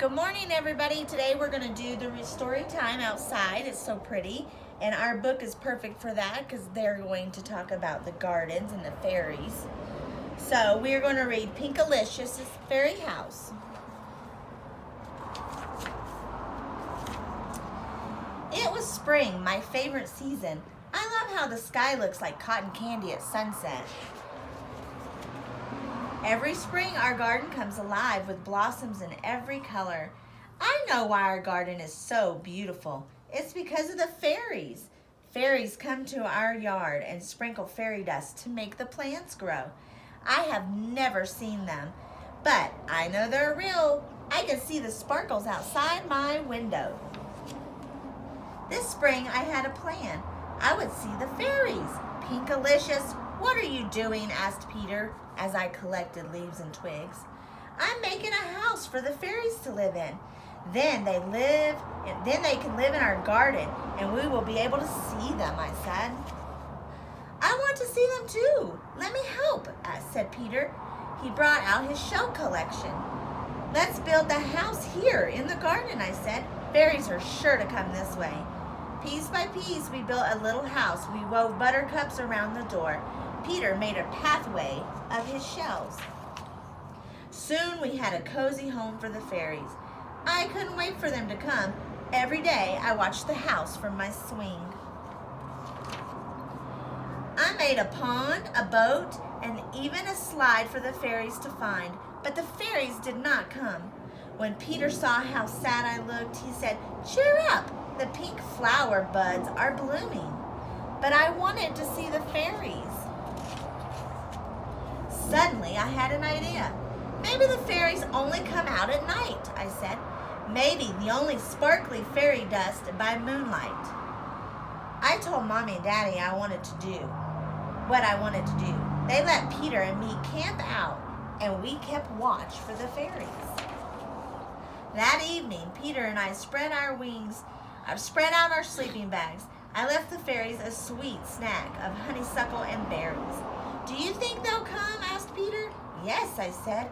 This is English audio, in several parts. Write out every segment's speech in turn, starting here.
Good morning, everybody. Today we're going to do the story time outside. It's so pretty. And our book is perfect for that because they're going to talk about the gardens and the fairies. So we're going to read Pinkalicious' Fairy House. It was spring, my favorite season. I love how the sky looks like cotton candy at sunset. Every spring, our garden comes alive with blossoms in every color. I know why our garden is so beautiful. It's because of the fairies. Fairies come to our yard and sprinkle fairy dust to make the plants grow. I have never seen them, but I know they're real. I can see the sparkles outside my window. This spring, I had a plan. I would see the fairies. Pinkalicious, what are you doing? Asked Peter as I collected leaves and twigs. I'm making a house for the fairies to live in. Then they can live in our garden and we will be able to see them, I said. I want to see them too. Let me help, said Peter. He brought out his shell collection. Let's build the house here in the garden, I said. Fairies are sure to come this way. Piece by piece, we built a little house. We wove buttercups around the door. Peter made a pathway of his shells. Soon we had a cozy home for the fairies. I couldn't wait for them to come. Every day I watched the house from my swing. I made a pond, a boat, and even a slide for the fairies to find, but the fairies did not come. When Peter saw how sad I looked, he said, "Cheer up, the pink flower buds are blooming." But I wanted to see the fairies. Suddenly, I had an idea. Maybe the fairies only come out at night, I said. Maybe the only sparkly fairy dust by moonlight. I told Mommy and Daddy what I wanted to do. They let Peter and me camp out, and we kept watch for the fairies. That evening, Peter and I spread out our sleeping bags. I left the fairies a sweet snack of honeysuckle and berries. Do you think they'll come? Asked Peter. Yes, I said.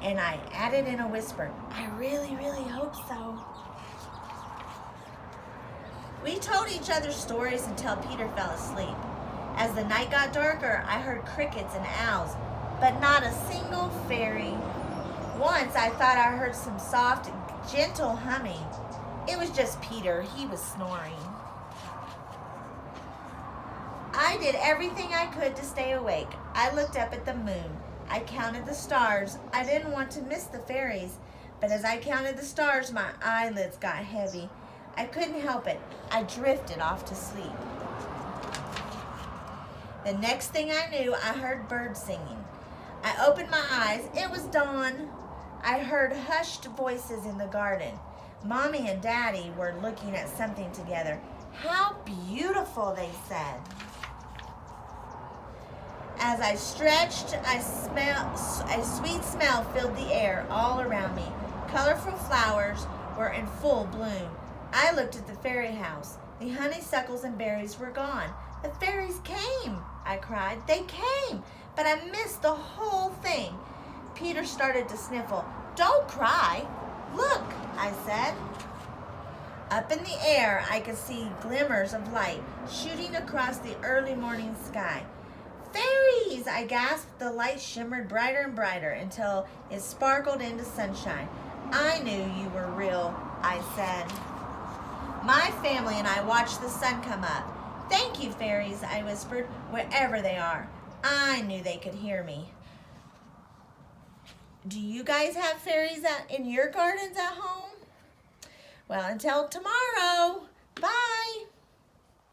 And I added in a whisper, I really, really hope so. We told each other stories until Peter fell asleep. As the night got darker, I heard crickets and owls, but not a single fairy. Once I thought I heard some soft, gentle humming. It was just Peter. He was snoring. I did everything I could to stay awake. I looked up at the moon. I counted the stars. I didn't want to miss the fairies, but as I counted the stars, my eyelids got heavy. I couldn't help it. I drifted off to sleep. The next thing I knew, I heard birds singing. I opened my eyes. It was dawn. I heard hushed voices in the garden. Mommy and Daddy were looking at something together. How beautiful, they said. As I stretched, a sweet smell filled the air all around me. Colorful flowers were in full bloom. I looked at the fairy house. The honeysuckles and berries were gone. The fairies came, I cried. They came, but I missed the whole thing. Peter started to sniffle. Don't cry. Look, I said. Up in the air, I could see glimmers of light shooting across the early morning sky. Fairies, I gasped. The light shimmered brighter and brighter until it sparkled into sunshine. I knew you were real, I said. My family and I watched the sun come up. Thank you, fairies, I whispered, wherever they are. I knew they could hear me. Do you guys have fairies in your gardens at home? Well, until tomorrow, bye.